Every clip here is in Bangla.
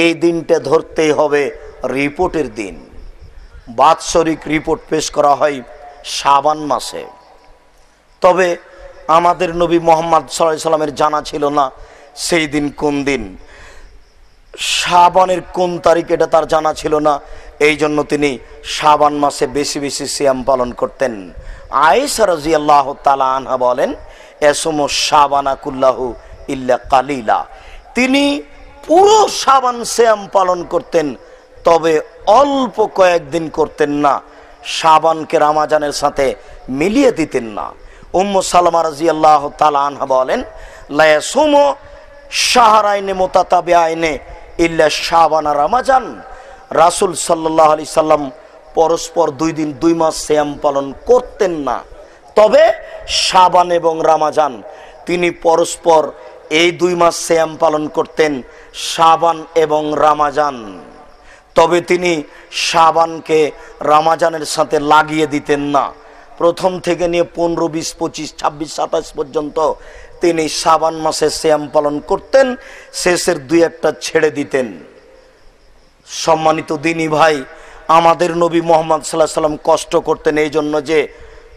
এই দিনটা ধরতেই হবে রিপোর্টের দিন। বাৎসরিক রিপোর্ট পেশ করা হয় শাবান মাসে। তবে আমাদের নবী মুহাম্মদ সাল্লাল্লাহু আলাইহি সাল্লামের জানা ছিল না সেই দিন কোন দিন, শাবানের কোন তারিখ এটা তার জানা ছিল না। এই জন্য তিনি শাবান মাসে বেশি বেশি সিয়াম পালন করতেন। আয়েশা রাদিয়াল্লাহু তাআলা আনহা বলেন, এসমু শাবানা কুল্লাহু ইল্লা কালিলা, তিনি পুরো শাবান সিয়াম পালন করতেন, তবে অল্প কয়েকদিন করতেন না, শাবানকে রমজানের সাথে মিলিয়ে দিতেন না। উম্মু সালামা রাদিয়াল্লাহু তাআলা আনহা বলেন, লা ইয়াসুমু শাহরাইনে মুতাতাবিআইনে ইল্লা শাবান আর রমজান, রাসূল সাল্লাল্লাহু আলাইহি সাল্লাম পরস্পর 2 দিন 2 মাস সিয়াম পালন করতেন না, তবে শাবান এবং রমজান তিনি পরস্পর এই 2 মাস সিয়াম পালন করতেন, শাবান এবং রমজান। তবে তিনি শাবানকে রমজানের সাথে লাগিয়ে দিতেন না। প্রথম থেকে নিয়ে 15, 20, 25, 26, 27 পর্যন্ত তিনি শাবান মাসে সিয়াম পালন করতেন, শেষের 2-1টা ছেড়ে দিতেন। সম্মানিত দিনী ভাই, আমাদের নবী মুহাম্মদ সাল্লাল্লাহু আলাইহি সাল্লাম কষ্ট করতেন এই জন্য যে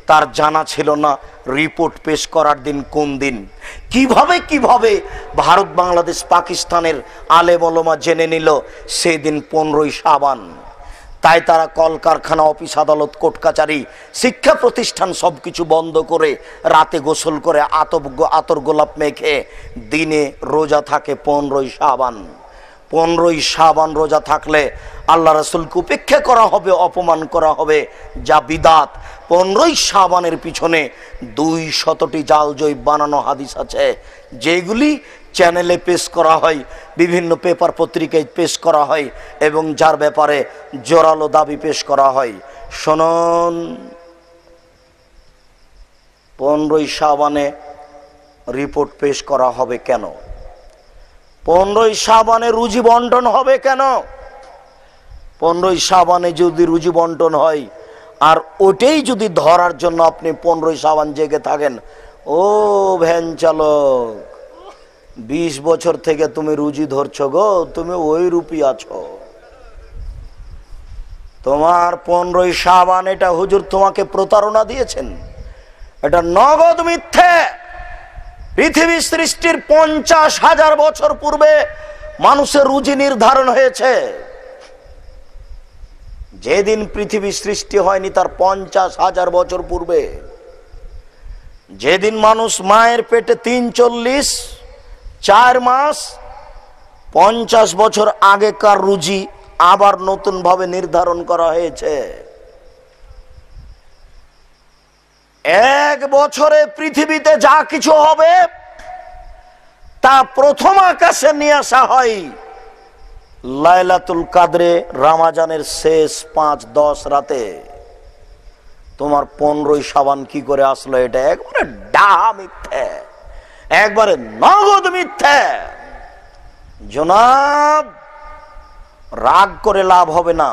তার জানা ছিল না রিপোর্ট পেশ করার দিন কোন দিন। কিভাবে ভারত, বাংলাদেশ, পাকিস্তানের আলেম ওলামা জেনে নিল সেই দিন 15ই শাবান। তাই তারা কলকারখানা, অফিস আদালত, কোর্ট কাচারি, শিক্ষা প্রতিষ্ঠান সবকিছু বন্ধ করে রাতে গোসল করে আতর গোলাপ মেখে দিনে রোজা থাকে 15ই শাবান। 15ই শাবান রোজা থাকলে আল্লাহ রাসূলকে উপেক্ষা করা হবে, অপমান করা হবে, যা বিদাত। 15ই শাবানের পিছনে 200টি জালজয়ী বানানো হাদিস আছে, যেগুলি চ্যানেলে পেশ করা হয়, বিভিন্ন পেপার পত্রিকায় পেশ করা হয় এবং যার ব্যাপারে জোরালো দাবি পেশ করা হয়। শুনুন, 15ই শাবানে রিপোর্ট পেশ করা হবে কেন? 15ই শাবানে রুজি বন্টন হবে কেন? 15ই শাবানে যদি রুজি বন্টন হয় আর ওটাই যদি ধরার জন্য আপনি 15ই শাবান জেগে থাকেন, ও ভ্যান চালক, 20 বছর থেকে তুমি রুজি ধরছো গো, তুমি ওই রূপী আছো। তোমার 15ই শাবান এটা হুজুর তোমাকে প্রতারণা দিয়েছেন, এটা নগদ মিথ্যে। পৃথিবী সৃষ্টির 50,000 বছর পূর্বে মানুষের রুজি নির্ধারণ হয়েছে। যেদিন পৃথিবী সৃষ্টি হয়নি তার 50,000 বছর পূর্বে, যেদিন মানুষ মায়ের পেটে 3-4 মাস, 50 বছর আগেকার রুজি আবার নতুন ভাবে নির্ধারণ করা হয়েছে। 1 বছরে পৃথিবীতে যা কিছু হবে তা প্রথম আকাশে নিয়ে আসা হয় লাইলাতুল কাদরে, রমজানের শেষ 5-10 রাতে। তোমার 15ই শাবান কি করে আসলো? এটা একবারে ডাহা মিথ্যে, একবারে নগদ মিথ্যে। জনাব, রাগ করে লাভ হবে না।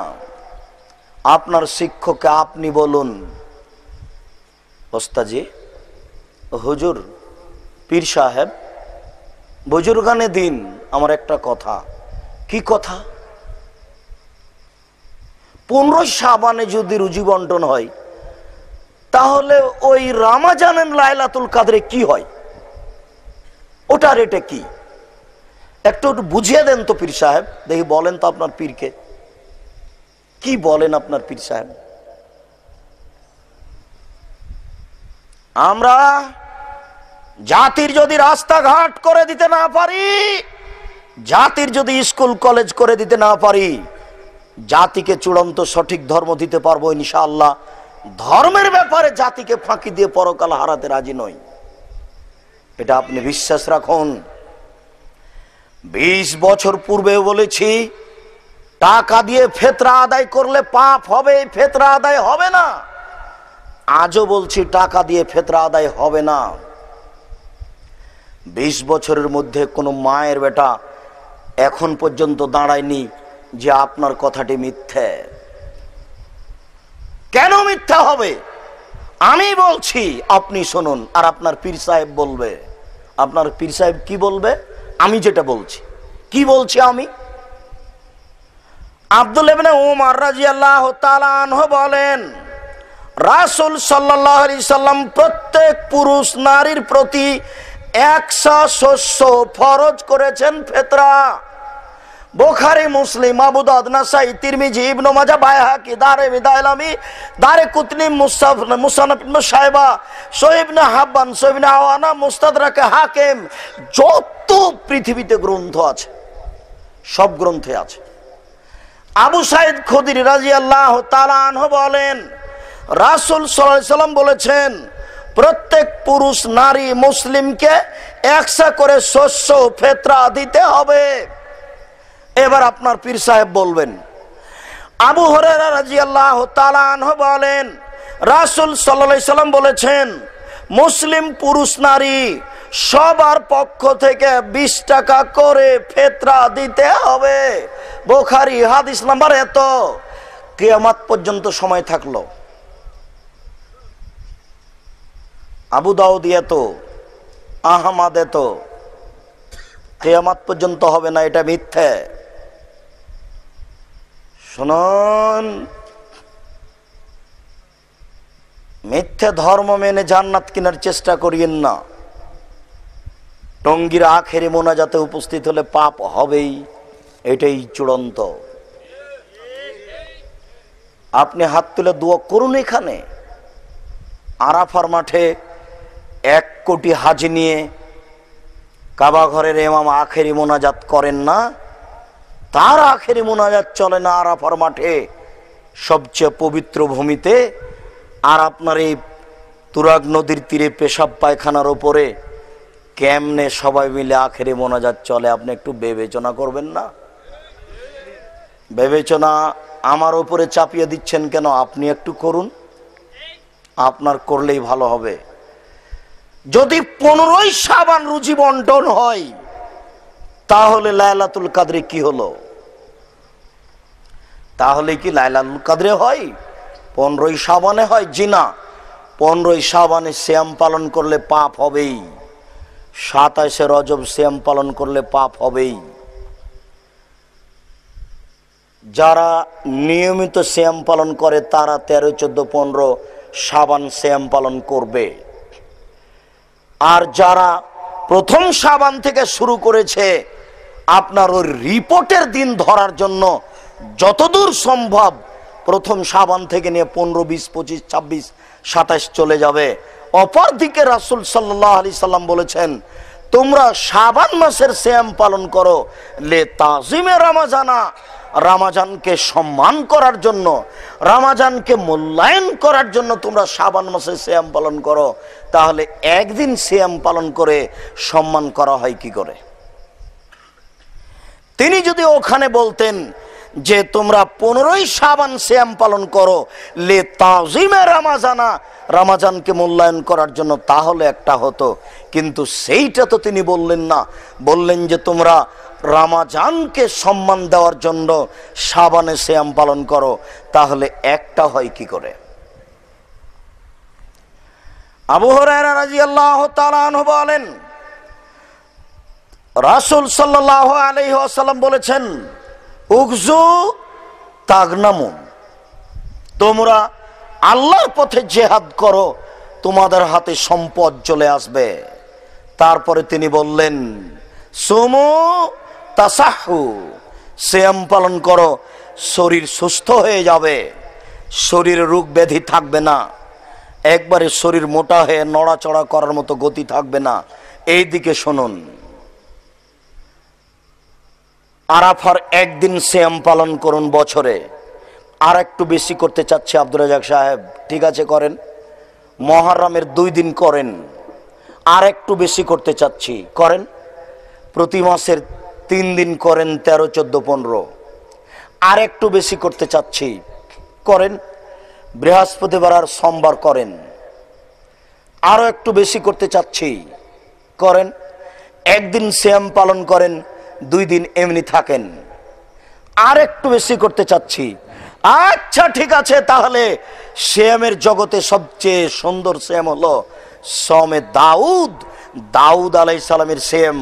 আপনার শিক্ষককে আপনি বলুন, ওস্তাজি, হুজুর, পীর সাহেব, বুজুর্গানে দিন, আমার একটা কথা। কি কথা? 15ই শাবানে যদি রুজি বন্টন হয় তাহলে ওই রমজানের লাইলাতুল কাদরে কি হয়? ওটার এটা কি? একটু বুঝিয়ে দেন তো পীর সাহেব, দেখি বলেন তো আপনার পীরকে কি বলেন আপনার পীর সাহেব। আমরা জাতির যদি রাস্তাঘাট করে দিতে না পারি, জাতির যদি স্কুল কলেজ করে দিতে না পারি, জাতিকে চূড়ান্ত সঠিক ধর্ম দিতে পারবো ইনশাআল্লাহ। ধর্মের ব্যাপারে জাতিকে ফাঁকি দিয়ে পরকাল হারাতে রাজি নই, এটা আপনি বিশ্বাস রাখুন। 20 বছর পূর্বে বলেছি টাকা দিয়ে ফিতরা আদায় করলে পাপ হবে, ফিতরা আদায় হবে না। আজও বলছি টাকা দিয়ে ফিতরা আদায় হবে না। 20 বছরের মধ্যে কোনো মায়ের বেটা এখন পর্যন্ত দাঁড়ায়নি যে আপনার কথাটি মিথ্যে। কেন মিথ্যা হবে? আমি বলছি, আপনি শুনুন, আর আপনার পীর সাহেব বলবে। আপনার পীর সাহেব কি বলবে? আমি যেটা বলছি। কি বলছি আমি? আব্দুল্লাহ ইবনে উমর রাদিয়াল্লাহু তাআলা আনহু বলেন, রাসূল সাল্লাল্লাহু আলাইহি সাল্লাম প্রত্যেক পুরুষ নারীর প্রতি 100 শস্য ফরজ করেছেন ফিতরা। বুখারী, মুসলিম, আবু দাউদ, নাসাই, তিরমিজি, ইবনে মাজাহ, বাইহাকি, দারমি, দাইলামি, দারকুতনি, মুসান্নাফ ইবনে শায়বা, সহিহ ইবনে হাব্বান, সহিহ ইবনে আওয়ানা, মুস্তাদরাকে হাকিম, যত পৃথিবীতে গ্রন্থ আছে সব গ্রন্থে আছে। আবু সাঈদ খুদরি রাদিয়াল্লাহু তাআলা আনহু বলেন, রাসূল সাল্লাল্লাহু আলাইহি সাল্লাম বলেছেন, প্রত্যেক পুরুষ নারী মুসলিমকে 100 করে শস্য ফিতরা দিতে হবে। এবার আপনার পীর সাহেব বলবেন। আবু হুরায়রা রাদিয়াল্লাহু তাআলা আনহু বলেন, রাসূল সাল্লাল্লাহু আলাইহি সাল্লাম বলেছেন, মুসলিম পুরুষ নারী সবার পক্ষ থেকে 20 টাকা করে ফিতরা দিতে হবে। বুখারী, হাদিস নাম্বার এত। কিয়ামত পর্যন্ত সময় থাকলো। আবু দাউদ এত, আহমদ এত, কিয়ামত পর্যন্ত হবে না, এটা মিথ্যে। শুনুন, মিথ্যে ধর্ম মেনে জান্নাত কেনার চেষ্টা করিয়েন না। টঙ্গীর আখেরি মোনাজাতে উপস্থিত হলে পাপ হবেই, এটাই চূড়ান্ত। আপনি হাত তুলে দোয়া করুন। এখানে আরাফার মাঠে 1 কোটি হাজি নিয়ে কাবা ঘরের ইমাম আখেরি মোনাজাত করেন না, তার আখেরি মোনাজাত চলে না আরাফার মাঠে, সবচেয়ে পবিত্র ভূমিতে। আর আপনার এই তুরাগ নদীর তীরে পেশাব পায়খানার ওপরে কেমনে সবাই মিলে আখেরি মোনাজাত চলে? আপনি একটু বিবেচনা করবেন না? বিবেচনা আমার উপরে চাপিয়ে দিচ্ছেন কেন? আপনি একটু করুন, আপনার করলেই ভালো হবে। যদি 15ই শাবান রুজি বন্টন হয়, তাহলে লাইলাতুল কাদরে কি হলো? তাহলে কি লাইলাতুল কাদরে হয়? 15ই শাবানে হয়? জি না, 15ই শাবানে সিয়াম পালন করলে পাপ হবেই। 27শে রজব সিয়াম পালন করলে পাপ হবেই। যারা নিয়মিত সিয়াম পালন করে তারা 13, 14, 15 শাবান সিয়াম পালন করবে। আর যারা প্রথম শাবান থেকে শুরু করেছে, আপনার ওই রিপোর্টের দিন ধরার জন্য যতদূর সম্ভব প্রথম শাবান থেকে নিয়ে 15, 20, 25, 26, 27 চলে যাবে। অপরদিকে রাসূল সাল্লাল্লাহু আলাইহি সাল্লাম বলেছেন, তোমরা শাবান মাসের সিয়াম পালন করো লে তাজিমে রমাজানা, রমাজানকে সম্মান করার জন্য, রমাজানকে মূল্যায়ন করার জন্য তোমরা শাবান মাসে সিয়াম পালন করো। তাহলে একদিন সিয়াম পালন করে সম্মান করা হয় কি করে? তিনি যদি ওখানে বলতেন যে তোমরা 15ই শাবান সিয়াম পালন করো লে তাজিমে রমাজানা, রমাজানকে মূল্যায়ন করার জন্য, তাহলে একটা হতো। কিন্তু সেইটা তো তিনি বললেন না। বললেন যে তোমরা রমাজানকে সম্মান দেওয়ার জন্য শাবানে সিয়াম পালন করো। তাহলে একটা হয় কি করে? আবু হুরায়রা রাদিয়াল্লাহু তাআলা আনহু বলেন, রাসূল সাল্লাল্লাহু আলাইহি ওয়াসাল্লাম বলেছেন, উগজু তাগনামুন, তোমরা আল্লাহর পথে জিহাদ করো, তোমাদের হাতে সম্পদ চলে আসবে। তারপরে তিনি বললেন, সুমু তাসাহু, সিয়াম পালন করো, শরীর সুস্থ হয়ে যাবে, শরীরে রোগ ব্যাধি থাকবে না, একবারে শরীর মোটা হয়ে নড়াচড়া করার মতো গতি থাকবে না। এই দিকে শুনুন, আরাফার একদিন সিয়াম পালন করুন বছরে। আর একটু বেশি করতে চাচ্ছে আব্দুর রাজ্জাক সাহেব, ঠিক আছে করেন। মুহররমের 2 দিন করেন। আর একটু বেশি করতে চাচ্ছি, করেন। প্রতি মাসের 3 দিন করেন, 13, 14, 15। আর একটু বেশি করতে চাচ্ছি, করেন। বৃহস্পতিবার আর সোমবার করেন। আরো একটু বেশি করতে চাচ্ছি, করেন। একদিন সিয়াম পালন করেন, 2 দিন এমনি থাকেন। আর একটু বেশি করতে চাচ্ছি, আচ্ছা ঠিক আছে, তাহলে সিয়ামের জগতে সবচেয়ে সুন্দর সিয়াম হলো সোমে দাউদ। দাউদ আলাইহিস সালামের সিয়াম,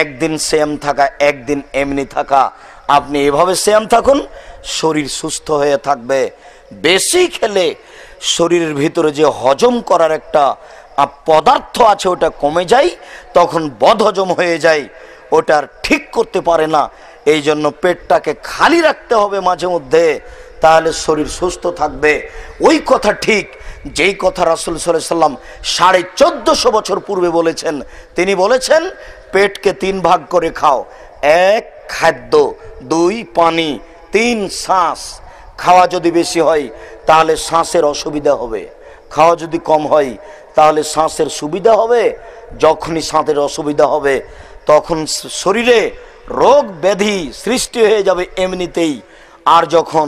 একদিন সিয়াম থাকা, একদিন এমনি থাকা। আপনি এভাবে সিয়াম থাকুন, শরীর সুস্থ হয়ে থাকবে। বেশি খেলে শরীরের ভিতরে যে হজম করার একটা পদার্থ আছে ওটা কমে যায়, তখন বদহজম হয়ে যায়, ওটার ঠিক করতে পারে না। এই জন্য পেটটাকে খালি রাখতে হবে মাঝে মধ্যে, তাহলে শরীর সুস্থ থাকবে। ওই কথা ঠিক যেই কথা রাসূল সাল্লাল্লাহু আলাইহি সাল্লাম 1450 বছর পূর্বে বলেছেন। তিনি বলেছেন পেটকে 3 ভাগ করে খাও, 1 খাদ্য, 2 পানি, 3 শ্বাস। খাওয়া যদি বেশি হয় তাহলে শ্বাসের অসুবিধা হবে, খাওয়া যদি কম হয় তাহলে শ্বাসের সুবিধা হবে। যখনই শ্বাসের অসুবিধা হবে তখন শরীরে রোগ ব্যাধি সৃষ্টি হয়ে যাবে এমনিতেই। আর যখন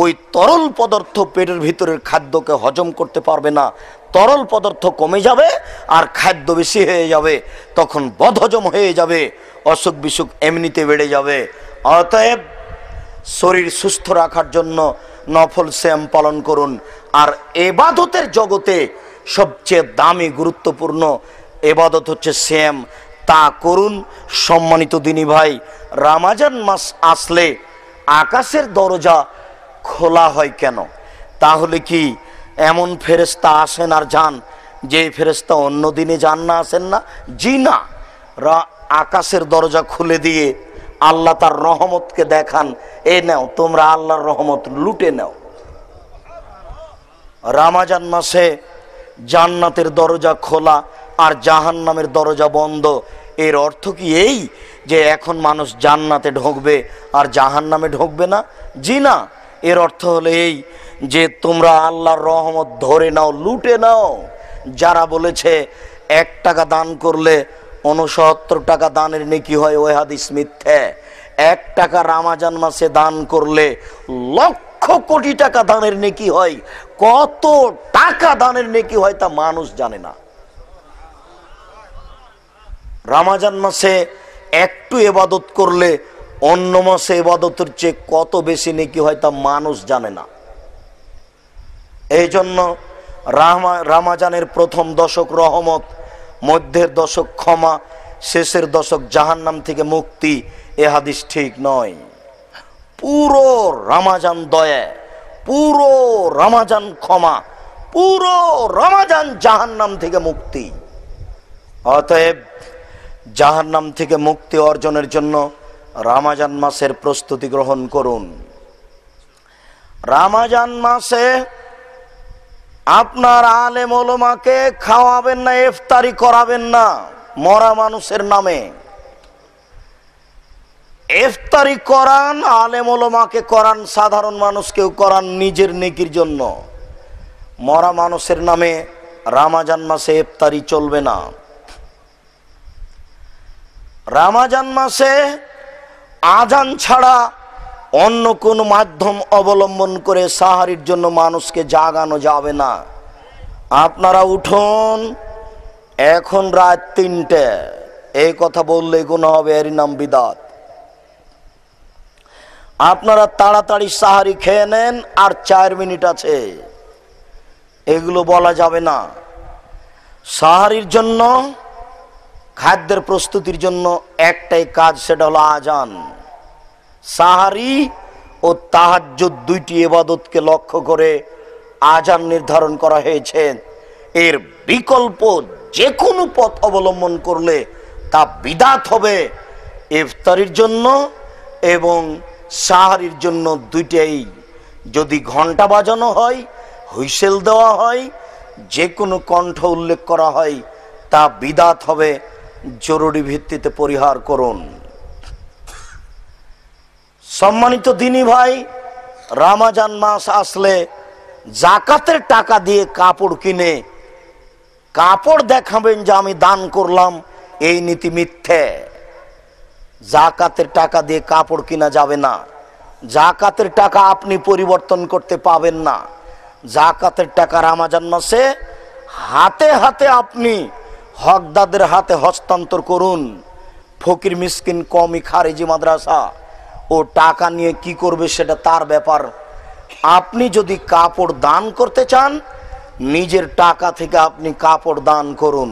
ওই তরল পদার্থ পেটের ভিতরের খাদ্যকে হজম করতে পারবে না, তরল পদার্থ কমে যাবে আর খাদ্য বেশি হয়ে যাবে, তখন বদহজম হয়ে যাবে, অসুখ বিসুখ এমনিতে বেড়ে যাবে। অতএব শরীর সুস্থ রাখার জন্য নফল সিয়াম পালন করুন। আর ইবাদতের জগতে সবচেয়ে দামি গুরুত্বপূর্ণ ইবাদত হচ্ছে সিয়াম, তা করুন। সম্মানিত দিনী ভাই, রমজান মাস আসলে আকাশের দরজা খোলা হয় কেন? তাহলে কি এমন ফেরেশতা আসেন আর যান যে ফেরেশতা অন্য দিনে যান না, আসেন না? জি না, আকাশের দরজা খুলে দিয়ে আল্লাহ তার রহমতকে দেখান, এ নাও তোমরা আল্লাহর রহমত লুটে নাও। রমজান মাসে জান্নাতের দরজা খোলা আর জাহান্নামের দরজা বন্ধ। এর অর্থ কি এই যে এখন মানুষ জান্নাতে ঢুকবে আর জাহান্নামে ঢুকবে না? জি না, এর অর্থ হলো এই যে তোমরা আল্লাহর রহমত ধরে নাও, লুটে নাও। যারা বলেছে 1 টাকা দান করলে 69 টাকা দানের নেকি হয়, ওই হাদিস মিথ্যে। 1 টাকা রমজান মাসে দান করলে লক্ষ কোটি টাকা দানের নেকি হয়। কত টাকা দানের নেকি হয় তা মানুষ জানে না। রমজান মাসে একটু ইবাদত করলে অন্য মাসে ইবাদতের চেয়ে কত বেশি নেকি হয় তা মানুষ জানে না। এই জন্য রমজানের প্রথম দশক রহমত, মধ্যের দশক ক্ষমা, শেষের দশক জাহান্নাম থেকে মুক্তি, এ হাদিস ঠিক নয়। পুরো রমজান দয়া, পুরো রমজান ক্ষমা, পুরো রমজান জাহান্নাম থেকে মুক্তি। অতএব জাহান্নাম থেকে মুক্তি অর্জনের জন্য রমজান মাসের প্রস্তুতি গ্রহণ করুন। রমজান মাসে আপনার আলেম ওলামাকে খাওয়াবেন না, ইফতারি করাবেন না মরা মানুষের নামে। ইফতারি করান, আলেম ওলামাকে করান, সাধারণ মানুষকেও করান নিজের নেকির জন্য। মরা মানুষের নামে রমজান মাসে ইফতারি চলবে না। রমজান মাসে আজান ছাড়া অন্য কোন মাধ্যম অবলম্বন করে সাহারির জন্য মানুষকে জাগানো যাবে না। আপনারা উঠুন, এখন রাত 3টে, এই কথা বললে গুনাহ হবে, এর নাম বিদআত। আপনারা তাড়াতাড়ি সাহারি খেয়ে নেন, আর 4 মিনিট আছে, এগুলো বলা যাবে না। সাহারির জন্য, খাদ্যের প্রস্তুতির জন্য একটাই কাজ, সেটা হলো আজান। সাহারি ও তাহাজ্জুদ 2টি ইবাদতকে লক্ষ্য করে আজান নির্ধারণ করা হয়েছে। এর বিকল্প যে কোনো পথ অবলম্বন করলে তা বিদআত হবে। ইফতারির জন্য এবং সাহারির জন্য 2টাই যদি ঘন্টা বাজানো হয়, হুইসেল দেওয়া হয়, যে কোনো কণ্ঠ উল্লেখ করা হয়, তা বিদআত হবে। জরুরি ভিত্তিতে পরিহার করুন। সম্মানিত দিনী ভাই, রমজান মাস আসলে যাকাতের টাকা দিয়ে কাপড় কিনে কাপড় দেখাবেন যে আমি দান করলাম, এই নীতি মিথ্যে। যাকাতের টাকা দিয়ে কাপড় কিনা যাবে না। যাকাতের টাকা আপনি পরিবর্তন করতে পাবেন না। যাকাতের টাকা রমজান মাসে হাতে হাতে আপনি হকদারদের হাতে হস্তান্তর করুন। ফকির মিসকিন কওমি খারেজি মাদ্রাসা ও টাকা নিয়ে কি করবে সেটা তার ব্যাপার। আপনি যদি কাপড় দান করতে চান, নিজের টাকা থেকে আপনি কাপড় দান করুন।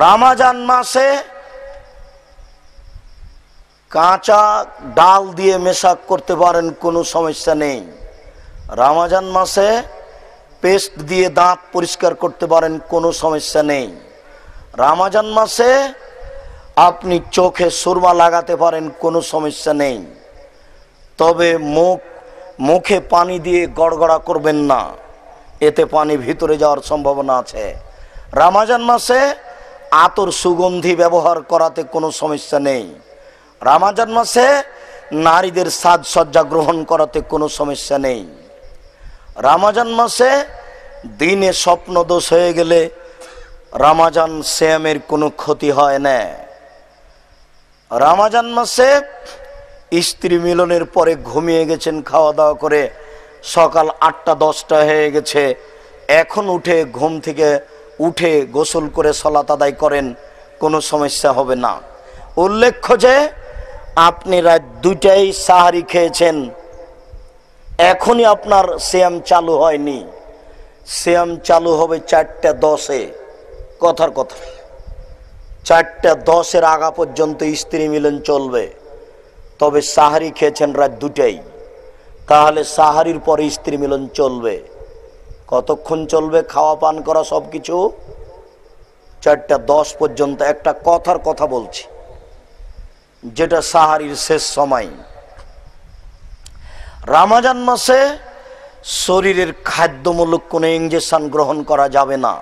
রমজান মাসে কাঁচা ডাল দিয়ে মেশাক করতে পারেন, কোনো সমস্যা নেই। রমজান মাসে পেস্ট দিয়ে দাঁত পরিষ্কার করতে পারেন, কোনো সমস্যা নেই। রমজান মাসে আপনি চোখে সুরমা লাগাতে পারেন, কোনো সমস্যা নেই। তবে মুখে পানি দিয়ে গড়গড়া করবেন না, এতে পানি ভিতরে যাওয়ার সম্ভাবনা আছে। রমজান মাসে আতর সুগন্ধি ব্যবহার করাতে কোনো সমস্যা নেই। রমজান মাসে নারীদের সাজসজ্জা গ্রহণ করাতে কোনো সমস্যা নেই। রমজান মাসে দিনে স্বপ্ন দোষ হয়ে গেলে রমজান সিয়ামের কোনো ক্ষতি হয় না। রমজান মাসে স্ত্রী মিলনের পরে ঘুমিয়ে গেছেন খাওয়া দাওয়া করে, সকাল 8টা-10টা হয়ে গেছে, এখন উঠে ঘুম থেকে উঠে গোসল করে সালাত আদায় করেন, কোনো সমস্যা হবে না। উল্লেখ্য যে আপনি রাত 2টায় সাহারি খেয়েছেন, এখনই আপনার সিয়াম চালু হয়নি। সিয়াম চালু হবে 4টা-10-এ, কথার কথা। 4টা-10-এর আগা পর্যন্ত স্ত্রী মিলন চলবে। তবে সাহারি খেয়েছেন রাত 2টায়, তাহলে সাহারির পরে স্ত্রী মিলন চলবে। কতক্ষণ চলবে খাওয়া পান করা সব কিছু? 4টা-10 পর্যন্ত। একটা কথার কথা বলছি, যেটা সাহারির শেষ সময়। রমজান মাসে শরীরের খাদ্যমূলক কোনো ইনজেকশন গ্রহণ করা যাবে না,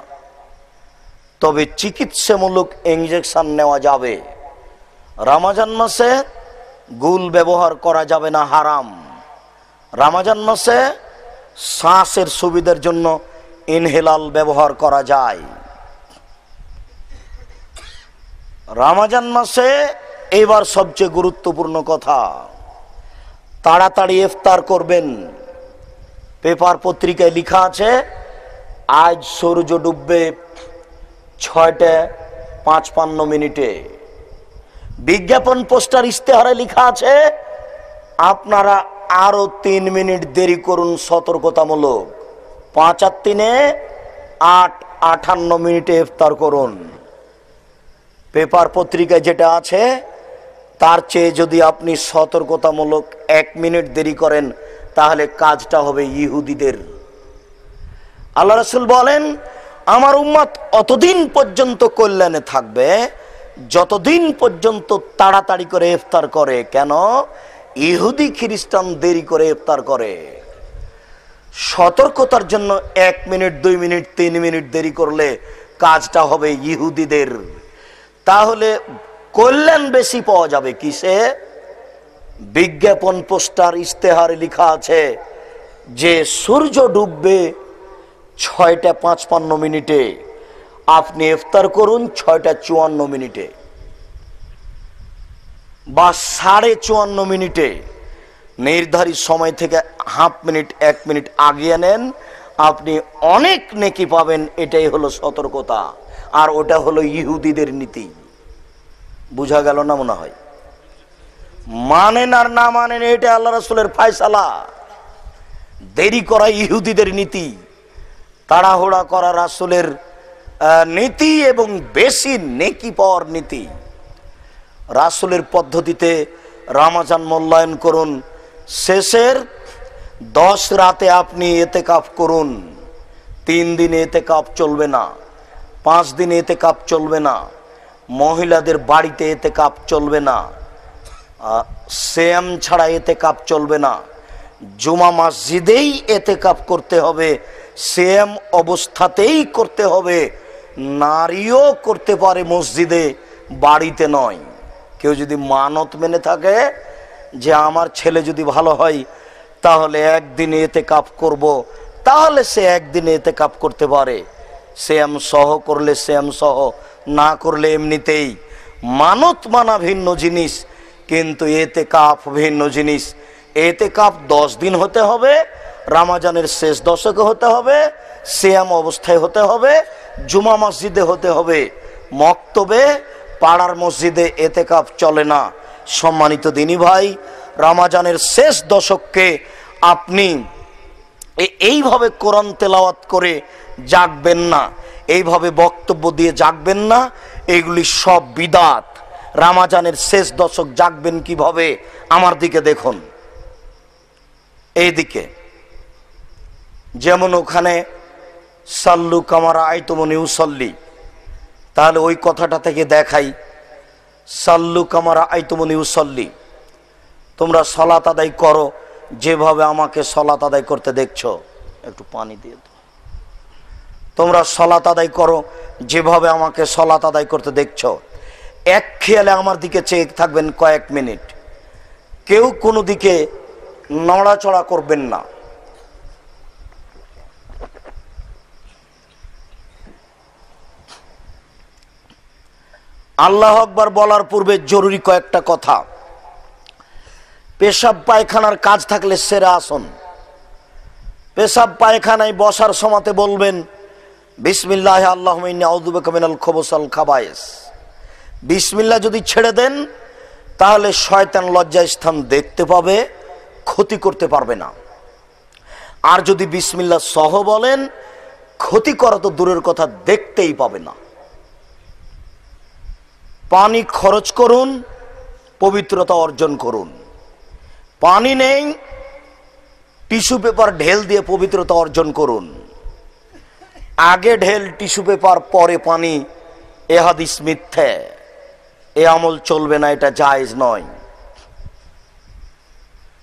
তবে চিকিৎসামূলক ইনজেকশন নেওয়া যাবে। রমজান মাসে গুল ব্যবহার করা যাবে না, হারাম। রমজান মাসে শ্বাসের সুবিধার জন্য ইনহেলার ব্যবহার করা যায়। রমজান মাসে এবার সবচেয়ে গুরুত্বপূর্ণ কথা, তাড়াতাড়ি ইফতার করবেন। পেপার পত্রিকায় লেখা আছে আজ সূর্য ডুববে 6টা-55। বিজ্ঞাপন পোস্টার ইশতেহারে লেখা আছে আপনারা আরো 3 মিনিট দেরি করুন, সতর্কতামূলক। 5 আর 3 8:58 ইফতার করুন। পেপার পত্রিকায় যেটা আছে তার চেয়ে যদি আপনি সতর্কতামূলক 1 মিনিট দেরি করেন, তাহলে কাজটা হবে ইহুদিদের। আল্লাহ রাসূল বলেন আমার উম্মত অতদিন পর্যন্ত কল্যাণে থাকবে যতদিন পর্যন্ত তাড়াতাড়ি করে ইফতার করে। কেন? ইহুদি খ্রিস্টান দেরি করে ইফতার করে। সতর্কতার জন্য 1 মিনিট 2 মিনিট 3 মিনিট দেরি করলে কাজটা হবে ইহুদিদের। তাহলে কল্যাণ বেশি পাওয়া যাবে কিসে? বিজ্ঞাপন পোস্টার ইশতেহারে লেখা আছে যে সূর্য ডুববে 6টা-55, আপনি ইফতার করুন 6টা-54 বা 54.5। নির্ধারিত সময় থেকে হাফ মিনিট 1 মিনিট আগিয়ে নেন, আপনি অনেক নেকি পাবেন। এটাই হলো সতর্কতা, আর ওটা হলো ইহুদিদের নীতি। বুঝা গেল না মনে হয়? মানেন আর না মানেন, এটা আল্লাহ রাসূলের ফয়সালা। দেরি করা ইহুদিদের নীতি, তাড়াহুড়া করা রাসূলের নীতি এবং বেশি নেকি পাওয়ার নীতি। রাসূলের পদ্ধতিতে রমজান মূল্যায়ন করুন। শেষের 10 রাতে আপনি ইতিকাফ করুন। 3 দিনে ইতিকাফ চলবে না, 5 দিনে ইতিকাফ চলবে না, মহিলাদের বাড়িতে ইতিকাফ চলবে না, সিয়াম ছাড়া ইতিকাফ চলবে না, জুমা মসজিদেই ইতিকাফ করতে হবে, সিয়াম অবস্থাতেই করতে হবে। নারীও করতে পারে মসজিদে, বাড়িতে নয়। কেউ যদি মানত মেনে থাকে যে আমার ছেলে যদি ভালো হয় তাহলে একদিনে ইতিকাফ করব, তাহলে সে একদিনে ইতিকাফ করতে পারে। সিয়াম সহ করলে সিয়াম সহ, না করলে এমনিতেই। মানত মানা ভিন্ন জিনিস, কিন্তু ইতিকাফ ভিন্ন জিনিস। ইতিকাফ 10 দিন হতে হবে, রমজানের শেষ দশকে হতে হবে, সিয়াম অবস্থায় হতে হবে, জুমা মসজিদে হতে হবে। মক্তবে পাড়ার মসজিদে ইতিকাফ চলে না। সম্মানিত দিনী ভাই, রমজানের শেষ দশককে আপনি এইভাবে কোরআন তেলাওয়াত করে জাগবেন না, এইভাবে বক্তব্য দিয়ে জাগবেন না। এগুলি সব বিদাত। রামাজানের শেষ দশক জাগবেন কিভাবে? আমার দিকে দেখুন, এই দিকে। যেমন ওখানে সাল্লু কামারা আইতুমুনি উসল্লি, তাহলে ওই কথাটা থেকে দেখাই, সাল্লু কামারা আইতুমুনি উসল্লি, তোমরা সালাত আদায় করো যেভাবে আমাকে সালাত আদায় করতে দেখছো। একটু পানি দিয়ে দাও। তোমরা সালাত আদায় করো যেভাবে আমাকে সালাত আদায় করতে দেখছো। এক খেয়ালে আমার দিকে চেয়ে থাকবেন কয়েক মিনিট, কেউ কোনো দিকে নড়াচড়া করবেন না। আল্লাহ আকবার বলার পূর্বে জরুরি কয়েকটা কথা। পেশাব পায়খানার কাজ থাকলে সেরে আসুন। পেশাব পায়খানায় বসার সময়তে বলবেন বিসমিল্লাহ আল্লাহুম্মা ইন্নী আউযু বিকা মিনাল খুবুসি ওয়াল খাবায়েস। বিসমিল্লাহ যদি ছেড়ে দেন তাহলে শয়তান লজ্জাস্থান দেখতে পাবে, ক্ষতি করতে পারবে না। আর যদি বিসমিল্লাহ সহ বলেন, ক্ষতি করা তো দূরের কথা, দেখতেই পাবে না। পানি খরচ করুন, পবিত্রতা অর্জন করুন। পানি নেই, টিস্যু পেপার ঢেল দিয়ে পবিত্রতা অর্জন করুন। আগে ঢেল টিস্যু পেপার, পরে পানি, এ হাদিস মিথ্যে, এ আমল চলবে না, এটা জায়েজ নয়।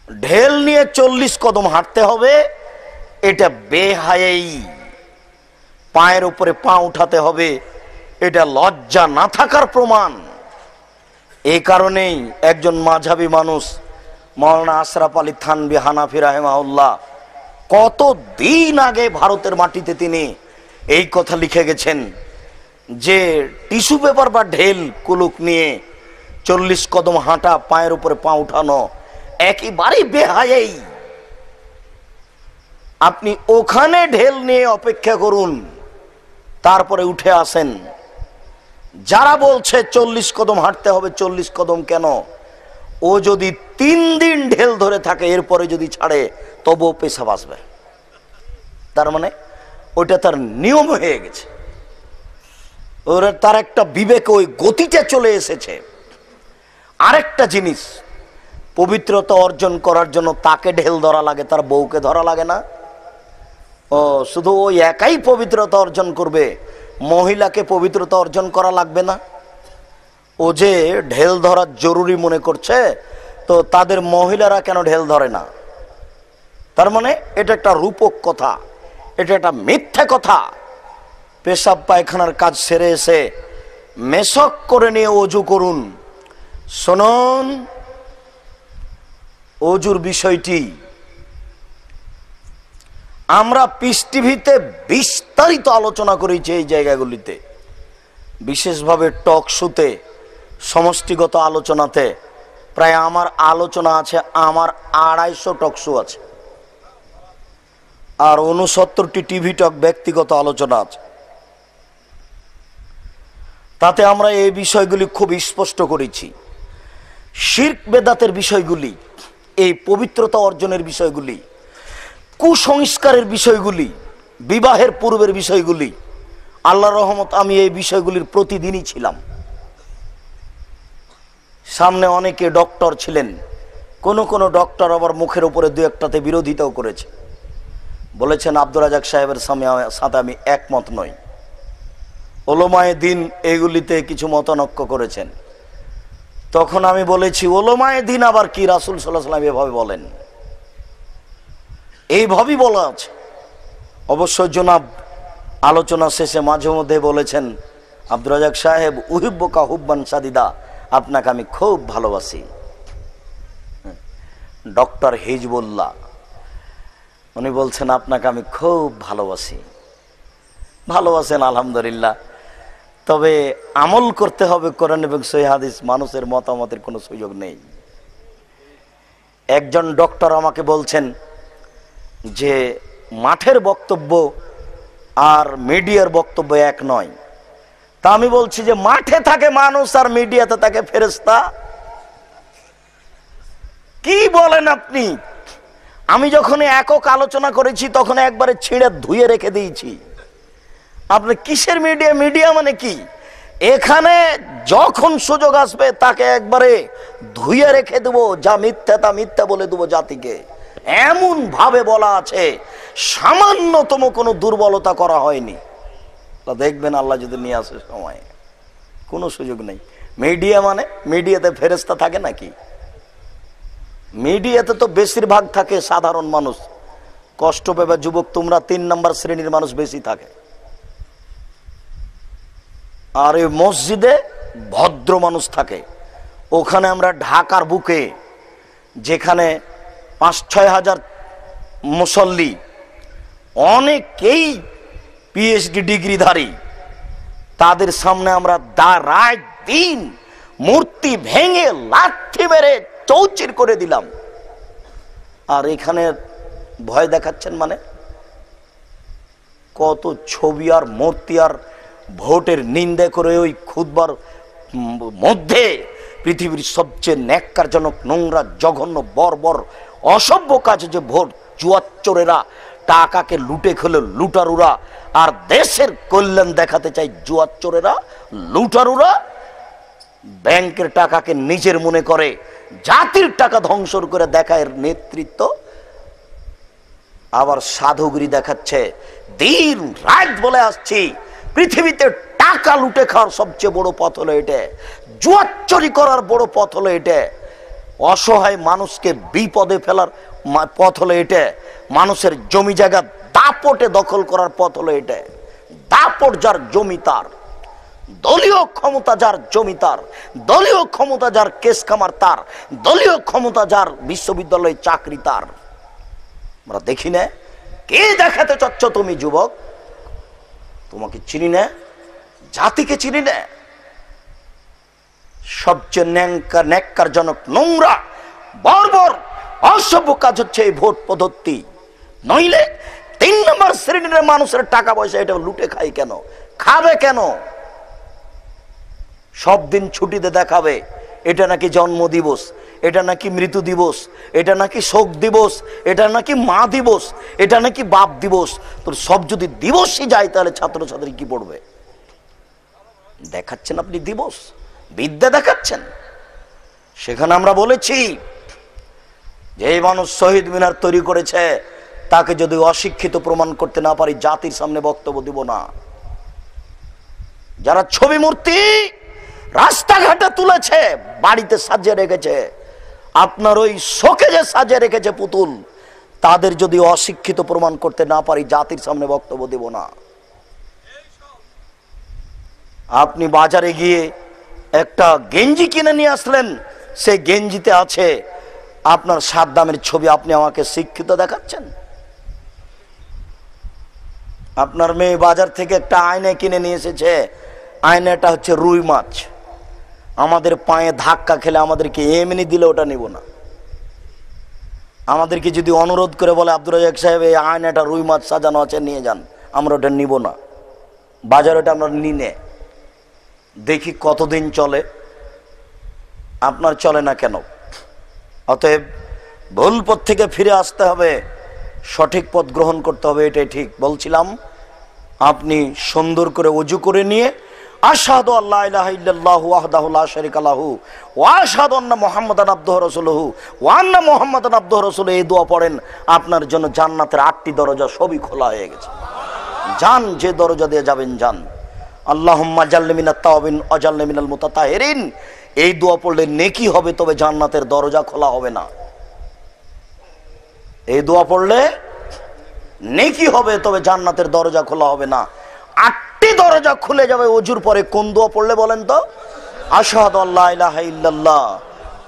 ঢেল নিয়ে 40 কদম হাঁটতে হবে, এটা বেহায়াই। পায়ের উপরে পা উঠাতে হবে, এটা লজ্জা না থাকার প্রমাণ। এই কারণেই একজন মাঝহাবী মানুষ মাওলানা আশরাফ আলী থানভী হানাফি রাহিমাহুল্লাহ কত দিন আগে ভারতের মাটিতে তিনি এই কথা লিখে গেছেন যে টিস্যু পেপার বা ঢেল কুলুক নিয়ে 40 কদম হাঁটা, পায়ের উপরে পা উঠানো একেবারেই বেহায়াই। আপনি ওখানে ঢেল নিয়ে অপেক্ষা করুন, তারপরে উঠে আসেন। যারা বলছে 40 কদম হাঁটতে হবে, 40 কদম কেন? ও যদি 3 দিন ঢেল ধরে থাকে, এরপরে যদি ছাড়ে তবুও পেশাব আসবে। তার মানে ওইটা তার নিয়ম হয়ে গেছে, ওরা তার একটা বিবেকে ওই গতিতে চলে এসেছে। আরেকটা জিনিস, পবিত্রতা অর্জন করার জন্য তাকে ঢেল ধরা লাগে, তার বউকে ধরা লাগে না। ও শুধু ওই একাই পবিত্রতা অর্জন করবে, মহিলাকে পবিত্রতা অর্জন করা লাগবে না? ও যে ঢেল ধরা জরুরি মনে করছে, তো তাদের মহিলারা কেন ঢেল ধরে না? তার মানে এটা একটা রূপক কথা, এটা একটা মিথ্যা কথা। পেশাব পায়খানার কাজ সেরে এসে মেশক করে নিয়ে ওযু করুন। শুনুন, ওযুর বিষয়টি আমরা পিস টিভিতে বিস্তারিত আলোচনা করেছি। এই জায়গাগুলিতে বিশেষভাবে টক শোতে, সমষ্টিগত আলোচনাতে প্রায় আমার আলোচনা আছে, আমার 250 টক শো আছে, আর 69টি টিভি টক ব্যক্তিগত আলোচনা আছে। তাতে আমরা এই বিষয়গুলি খুব স্পষ্ট করেছি। শিরক বেদাতের বিষয়গুলি, এই পবিত্রতা অর্জনের বিষয়গুলি, কুসংস্কারের বিষয়গুলি, বিবাহের পূর্বের বিষয়গুলি, আল্লাহর রহমত আমি এই বিষয়গুলির প্রতিদিনই ছিলাম। সামনে অনেকে ডক্টর ছিলেন, কোন কোন ডক্টর আবার মুখের উপরে 2-1টাতে বিরোধিতাও করেছে, বলেছেন আব্দুর রাজাক সাহেবের সাথে আমি একমত নই। ওলামায়ে দ্বীন এগুলিতে কিছু মতানক্য করেছেন। তখন আমি বলেছি ওলামায়ে দ্বীন আবার কি? রাসূল সাল্লাল্লাহু আলাইহি ওয়াসাল্লাম এভাবে বলেন, এইভাবেই বলা আছে। অবশ্য জনাব আলোচনা শেষে মাঝে মধ্যে বলেছেন, আব্দুর রাজাক সাহেব উহিব্বুকা হুব্বান সাদিদা, আপনাকে আমি খুব ভালোবাসি। ডক্টর হিজবুল্লাহ উনি বলছেন আপনাকে আমি খুব ভালোবাসি। ভালোবাসেন আলহামদুলিল্লাহ, তবে আমল করতে হবে কোরআন এবং সহিহ হাদিস, মানুষের মতামতের কোনো সুযোগ নেই। একজন ডক্টর আমাকে বলছেন যে মাঠের বক্তব্য আর মিডিয়ার বক্তব্য এক নয়। তা আমি বলছি যে মাঠে থাকে মানুষ আর মিডিয়াতে থাকে ফেরেশতা। কি বলেন আপনি? আমি যখন একক আলোচনা করেছি তখন একবারে ছিঁড়ে ধুয়ে রেখে দিয়েছি। আপনি কিসের মিডিয়া? মিডিয়া মানে কি? এখানে যখন সুযোগ আসবে তাকে একবারে ধুয়ে রেখে দেবো, যা মিথ্যা তা মিথ্যা বলে দেবো জাতিকে। এমন ভাবে বলা আছে, সামান্যতম কোনো দুর্বলতা করা হয়নি। দেখবেন আল্লাহ যদি নিয়ে আসে সময়, কোনো সুযোগ নেই। মিডিয়া মানে মিডিয়াতে ফেরেশতা থাকে নাকি? মিডিয়াতে তো বেশিরভাগ থাকে সাধারণ মানুষ। কষ্ট পেবে যুবক, তোমরা 3 নম্বর শ্রেণীর মানুষ বেশি থাকে। আর এই মসজিদে ভদ্র মানুষ থাকে। ওখানে আমরা ঢাকার বুকে যেখানে 5-6 হাজার মুসল্লি, অনেকেই পিএইচডি ডিগ্রিধারী, তাদের সামনে আমরা রাত দিন মূর্তি ভেঙে লাঠি মেরে চৌচির করে দিলাম। আর এখানে ভয় দেখাচ্ছেন মানে? কত ছবি আর মূর্তি আর ভোটের নিন্দা করে ওই খুতবার মধ্যে পৃথিবীর সবচেয়ে ন্যাক্কারজনক, নোংরা, জঘন্য, বর্বর, অসভ্য কাজ যে ভোট। জুয়াচোরেরা টাকাকে লুটে খেলে লুটারুরা, আর দেশের কল্যাণ দেখাতে চাই জুয়াচোরেরা, লুটারুরা ব্যাংকের টাকাকে নিজের মনে করে জাতির টাকা ধ্বংস করে দেখায় নেতৃত্ব। আবার সাধুগিরি দেখাচ্ছে। দিন রাত বলে আসছি, পৃথিবীতে টাকা লুটে খাওয়ার সবচেয়ে বড় পথ হলো এটা, জুয়াচুরি করার বড় পথ হলো এটা, অসহায় মানুষকে বিপদে ফেলার পথ হলো এটা, মানুষের জমি জায়গা দাপটে দখল করার পথ হলো এটা। দাপট যার জমি তার, দলীয় ক্ষমতা যার জমি তার, দলীয় ক্ষমতা যার কেস কামার তার, দলীয় ক্ষমতা যার বিশ্ববিদ্যালয়ে চাকরি তার। আমরা দেখি না, কে দেখাতে চাচ্ছ তুমি যুবক? তোমাকে চিনি না, জাতিকে চিনি না। সবচেয়ে ন্যাক্কারজনক, নোংরা, বর্বর, অসভ্য কাজ হচ্ছে এই ভোট পদ্ধতি। নইলে 3 নম্বর শ্রেণীর মানুষের টাকা পয়সা এটা লুটে খায় কেন? খাবে কেন? সব দিন ছুটিতে দেখাবে এটা নাকি জন্ম দিবস, এটা নাকি মৃত্যু দিবস, এটা নাকি শোক দিবস, এটা নাকি মা দিবস, এটা নাকি বাপ দিবস। তোর সব যদি দিবসই যায় তাহলে ছাত্রছাত্রী কি পড়বে? দেখাচ্ছেন আপনি দিবস, বিদ্যা দেখাচ্ছেন। সেখানে আমরা বলেছি যে এই মানুষ শহীদ মিনার তৈরি করেছে, তাকে যদি অশিক্ষিত প্রমাণ করতে না পারি জাতির সামনে বক্তব্য দিব না। যারা ছবি মূর্তি রাস্তাঘাটে তুলেছে, বাড়িতে সাজিয়ে রেখেছে, আপনার ওই শোকেজে সাজিয়ে রেখেছে পুতুল, তাদের যদি অশিক্ষিত প্রমাণ করতে না পারি জাতির সামনে বক্তব্য দেব না। আপনি বাজারে গিয়ে একটা গেঞ্জি কিনে নিয়ে আসলেন, সেই গেঞ্জিতে আছে আপনার সাদ্দামের ছবি, আপনি আমাকে শিক্ষিত দেখাচ্ছেন? আপনার মেয়ে বাজার থেকে একটা আয়না কিনে নিয়ে এসেছে, আয়নাটা হচ্ছে রুই মাছ। আমাদের পায়ে ধাক্কা খেলে আমাদেরকে এমনি দিলে ওটা নিব না। আমাদেরকে যদি অনুরোধ করে বলে আব্দুর রাজাক সাহেব এই আয়নাটা রুই মাছ সাজানো আছে নিয়ে যান, আমরা ওটা নিব না। বাজারে ওটা আমরা নিনে দেখি কতদিন চলে, আপনার চলে না কেন? অতএব ভুল পথ থেকে ফিরে আসতে হবে, সঠিক পথ গ্রহণ করতে হবে, এটাই ঠিক বলছিলাম। আপনি সুন্দর করে ওযু করে নিয়ে আশহাদু আল্লা ইলাহা ইল্লাল্লাহু ওয়াহদাহু লা শারীকা লাহু ওয়া আশহাদু আন্না মুহাম্মাদান আবদুহু রাসূলুহু ওয়া আন্না মুহাম্মাদান আবদুহু রাসূলুহু, এই দোয়া পড়েন, আপনার জন্য জান্নাতের 8টি দরজা সবই খোলা হয়ে গেছে। যান, যে দরজা দিয়ে যাবেন যান। আল্লাহুম্মা জাল্লি মিনাত তাওয়াবিন ওয়াজালনি মিনাল মুতাতাহিরিন, এই দোয়া পড়লে নেকি হবে, তবে জান্নাতের দরজা খোলা হবে না। এই দোয়া পড়লে নেকি হবে, তবে জান্নাতের দরজা খোলা হবে না। 8টি দরজা খুলে যাবে ওযুর পরে। কোন দোয়া পড়লে বলেন তো? আশহাদু আল্লা ইলাহা ইল্লাল্লাহ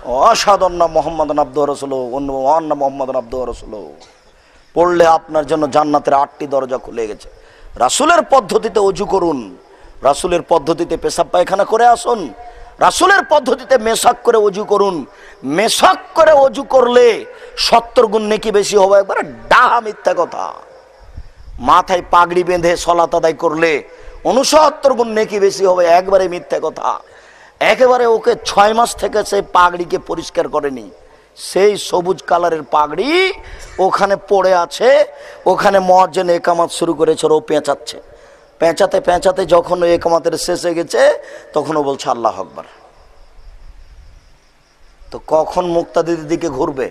ওয়া আশহাদু আন্না মুহাম্মাদান আবদুহু রাসূলুহু ওয়া আন্না মুহাম্মাদান আবদুহু রাসূলুহু পড়লে আপনার জন্য জান্নাতের 8টি দরজা খুলে গেছে। রাসূলের পদ্ধতিতে ওযু করুন, রাসূলের পদ্ধতিতে পেশাব পায়খানা করে আসুন, রাসূলের পদ্ধতিতে মেশাক করে ওযু করুন। মেশাক করে ওযু করলে 70 গুণ নেকি বেশি হবে। একবারে ডাহা মিথ্যা কথা। মাথায় পাগড়ি বেঁধে সালাত আদায় করলে 69 গুণ নেকি বেশি হবে, একবারে মিথ্যা কথা। একেবারে ওকে 6 মাস থেকে সেই পাগড়িকে পরিষ্কার করেনি, সেই সবুজ কালারের পাগড়ি ওখানে পড়ে আছে, ওখানে মুয়াজ্জিন ইকামত শুরু করেছে, ও পেঁচাচ্ছে। পেঁচাতে পেঁচাতে যখন ওই একামতের শেষে গেছে তখনও বলছে আল্লাহ আকবার। তো কখন মুক্তাদির দিকে ঘুরবে?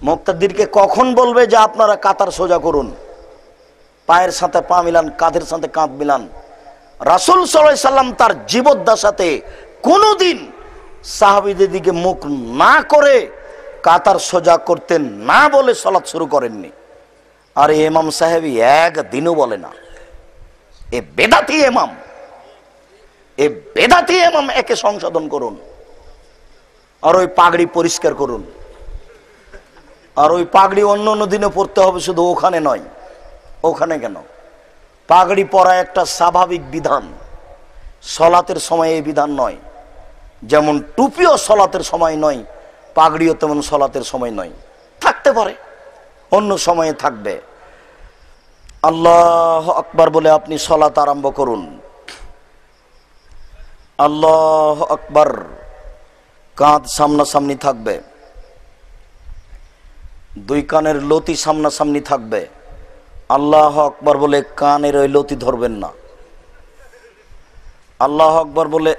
মুক্তাদিরকে কখন বলবে যে আপনারা কাতার সোজা করুন, পায়ের সাথে পা মিলান, কাঁধের সাথে কাঁধ মিলান? রাসূল সাল্লাল্লাহু আলাইহি সাল্লাম তার জীবদ্দশাতে কোনোদিন সাহাবীদের দিকে মুখ না করে কাতার সোজা করতেন না বলে সালাত শুরু করেননি। আর ইমাম সাহেবী একদিনও বলে না। এ বেদাতি ইমাম, এ বেদাতি ইমাম, একে সংশোধন করুন। আর ওই পাগড়ি পরিষ্কার করুন। আর ওই পাগড়ি অন্য অন্য দিনে পরতে হবে, শুধু ওখানে নয়। ওখানে কেন? পাগড়ি পরা একটা স্বাভাবিক বিধান, সলাতের সময় এই বিধান নয়। যেমন টুপিও সলাতের সময় নয়, পাগড়িও তেমন সলাতের সময় নয়। থাকতে পারে, অন্য সময়ে থাকবে। আল্লাহ আকবার বলে আপনি সলাত আরম্ভ করুন। আল্লাহ আকবার, কাঁধ সামনাসামনি থাকবে, দুই কানের লতি সামনাসামনি থাকবে। আল্লাহ আকবার বলে কানের ওই লতি ধরবেন না। আল্লাহ আকবার বলে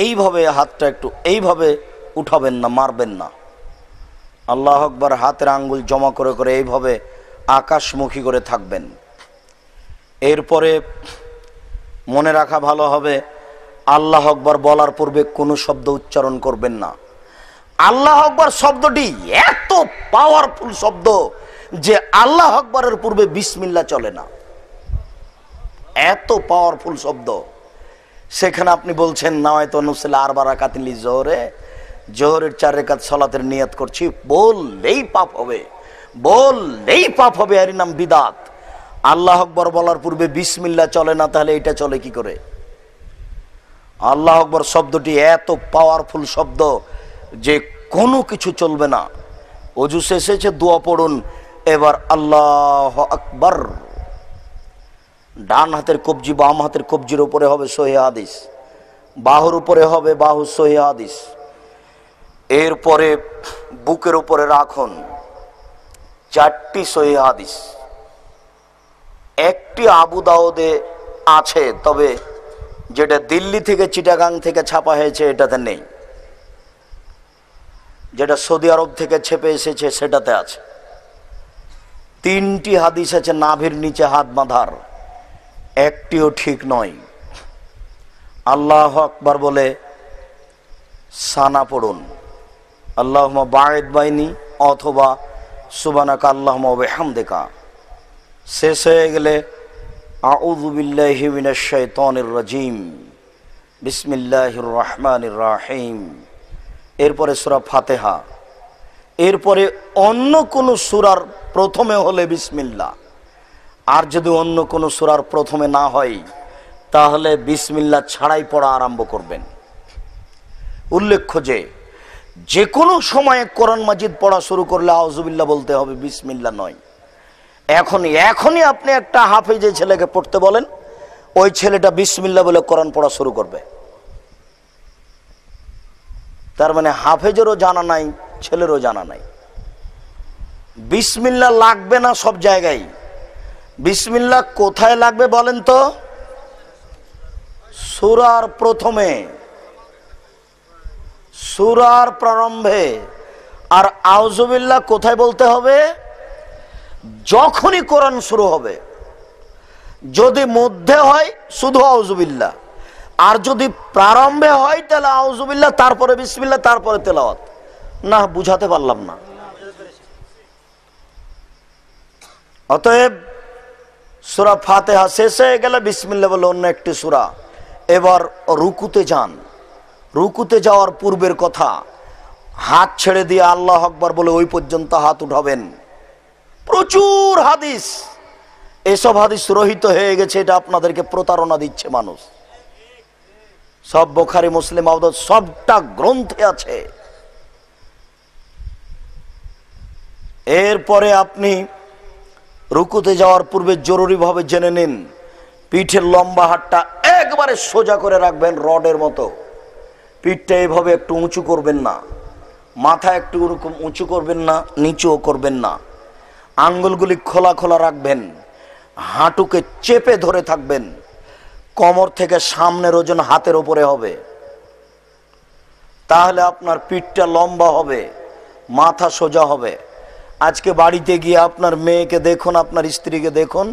এইভাবে হাতটা একটু এইভাবে উঠাবেন না, মারবেন না। আল্লাহ আকবার হাতের আঙ্গুল জমা করে করে এইভাবে আকাশমুখী করে থাকবেন। এরপরে মনে রাখা ভালো হবে, আল্লাহ আকবার বলার পূর্বে কোনো শব্দ উচ্চারণ করবেন না। আল্লাহ আকবার শব্দটি এত পাওয়ারফুল শব্দ যে আল্লাহ আকবারের পূর্বে বিসমিল্লাহ চলে না। এত পাওয়ারফুল শব্দ। সেখানে আপনি বলছেন নাওয়াইতু নুসল্লি আরবা রাকাতিন লিজোহরে, জোহরের 4 রাকাত সালাতের নিয়ত করছি, বললেই পাপ হবে, বললেই পাপ হবে। এর নাম বিদাত। আল্লাহ আকবার বলার পূর্বে বিসমিল্লাহ চলে না, তাহলে এটা চলে কি করে? আল্লাহ আকবার শব্দটি এত পাওয়ারফুল শব্দ যে কোনো কিছু চলবে না। অজু শেষে দোয়া পড়ুন। এবার আল্লাহ আকবার, ডান হাতের কবজি বাম হাতের কবজির উপরে হবে সহিহ হাদিস, বাহুর উপরে হবে বাহু সহিহ হাদিস। এরপরে বুকের উপরে রাখুন 4টি সহিহ হাদিস। একটি আবু দাউদে আছে, তবে যেটা দিল্লি থেকে চিটাগাং থেকে ছাপা হয়েছে এটাতে নেই। যেটা সৌদি আরব থেকে ছেপে এসেছে সেটাতে আছে। 3টি হাদিস আছে নাভির নিচে হাত বাঁধার, একটিও ঠিক নয়। আল্লাহ আকবার বলে সানা পড়ুন, আল্লাহুম্মা বাঈদ বাইনি অথবা সুবহানাকা আল্লাহুম্মা ওয়া বিহামদিকা। শেষ হয়ে গেলে আউযু বিল্লাহি মিনাশ শাইতানির রাজিম, বিসমিল্লাহির রহমানির রহিম। এরপরে সূরা ফাতিহা। এরপরে অন্য কোন সূরার প্রথমে হলে বিসমিল্লাহ, আর যদি অন্য কোন সূরার প্রথমে না হয় তাহলে বিসমিল্লাহ ছাড়াই পড়া আরম্ভ করবেন। উল্লেখ্য যে কোনো সময়ে কোরআন মাজিদ পড়া শুরু করলে আউযুবিল্লাহ বলতে হবে, বিসমিল্লাহ নয়। এখনই আপনি একটা হাফেজে ছেলেকে পড়তে বলেন, ওই ছেলেটা বিসমিল্লাহ বলে কোরআন পড়া শুরু করবে। তার মানে হাফেজেরও জানা নাই, ছেলেরও জানা নাই। বিসমিল্লাহ লাগবে না সব জায়গায়। বিসমিল্লাহ কোথায় লাগবে বলেন তো? সূরার প্রথমে, সূরার প্রারম্ভে। আর আউযুবিল্লাহ কোথায় বলতে হবে? যখনই কোরআন শুরু হবে। যদি মধ্যে হয় শুধু আউযুবিল্লাহ, আর যদি প্রারম্ভে হয় তাহলে আউযুবিল্লাহ তারপরে বিসমিল্লাহ তারপরে তেলাওয়াত। না, বুঝাতে পারলাম না। অতএব সূরা ফাতিহা শেষ হয়ে গেলে বিসমিল্লাহ বলে অন্য একটি সূরা। এবার রুকুতে যান। রুকুতে যাওয়ার পূর্বের কথা, হাত ছেড়ে দিয়ে আল্লাহ আকবার বলে ওই পর্যন্ত হাত উঠাবেন। প্রচুর হাদিস, এসব হাদিস রহিত হয়ে গেছে। এটা আপনাদেরকে প্রতারণা দিচ্ছে মানুষ। সব বুখারী মুসলিম আবু দাউদ সবটা গ্রন্থে আছে। এরপরে আপনি রুকুতে যাওয়ার পূর্বে জরুরিভাবে জেনে নিন, পিঠের লম্বা হাতটা একবারে সোজা করে রাখবেন রডের মতো। পিঠটা এভাবে একটু উঁচু করবেন না, মাথা একটু ওরকম উঁচু করবেন না, নিচুও করবেন না। আঙ্গুলগুলি খোলা খোলা রাখবেন, হাঁটুকে চেপে ধরে থাকবেন। কোমর থেকে সামনের ওজন হাতের উপরে হবে, তাহলে আপনার পিঠটা লম্বা হবে, মাথা সোজা হবে। আজকে বাড়িতে গিয়ে আপনার মেয়েকে দেখুন, আপনার স্ত্রীকে দেখুন,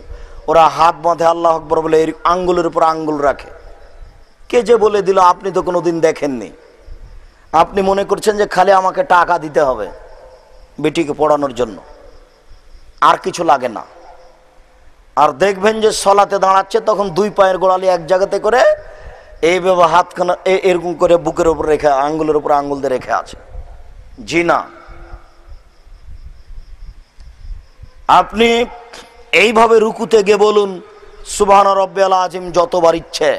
ওরা হাত বাঁধে আল্লাহ আকবর বলে এই আঙ্গুলের উপর আঙ্গুল রাখে। কে যে বলে দিল? আপনি তো কোনোদিন দেখেননি। আপনি মনে করছেন যে খালি আমাকে টাকা দিতে হবে বেটিকে পড়ানোর জন্য, আর কিছু লাগে না। আর দেখবেন যে সলাতে দাঁড়াচ্ছে তখন দুই পায়ের গোড়ালি এক জায়গাতে করে এইভাবে হাতখানা এরকম করে বুকের উপর রেখে আঙ্গুলের উপর আঙ্গুল দিয়ে রেখে আছে। জি না, আপনি এইভাবে রুকুতে গিয়ে বলুন সুবহান রাব্বিয়াল আযীম যতবার ইচ্ছে,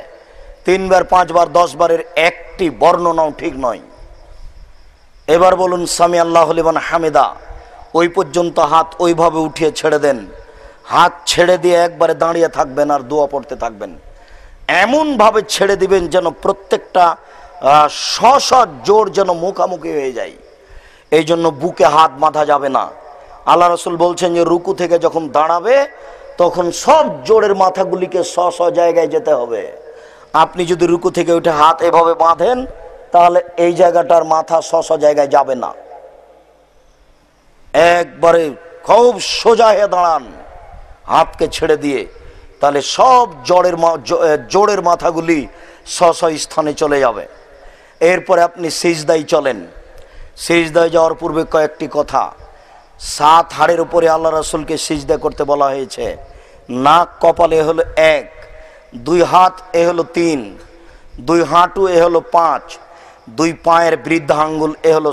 3 বার 5 বার 10 বারের একটি বর্ণনাও ঠিক নয়। এবার বলুন সামি আল্লাহু লিমান হামিদা, ওই পর্যন্ত হাত ওইভাবে উঠিয়ে ছেড়ে দেন। হাত ছেড়ে দিয়ে একবারে দাঁড়িয়ে থাকবেন আর দোয়া পড়তে থাকবেন। এমন ভাবে ছেড়ে দিবেন যেন প্রত্যেকটা স্ব জোর যেন মুখামুখি হয়ে যায়। এই জন্য বুকে হাত বাঁধা যাবে না। আল্লাহ রাসূল বলছেন যে রুকু থেকে যখন দাঁড়াবে তখন সব জোরের মাথাগুলিকে স্ব জায়গায় যেতে হবে। আপনি যদি রুকু থেকে উঠে হাত এভাবে বাঁধেন তাহলে এই জায়গাটার মাথা স্ব জায়গায় যাবে না। একবারে খুব সোজা হয়ে দাঁড়ান হাতকে ছেড়ে দিয়ে, তাহলে সব জোড়ের মাথাগুলি স্ব স্থানে চলে যাবে। এরপরে আপনি সিজদায় চলেন। সিজদায় যাওয়ার পূর্বে কয়েকটি কথা। 7 হাড়ের উপরে আল্লাহ রাসূলকে সিজদা করতে বলা হয়েছে। নাক কপালে হলো 1, 2 হাত এ হলো 3, 2 হাঁটু এ হলো 5, 2 পায়ের বৃদ্ধা আঙ্গুল এ হলো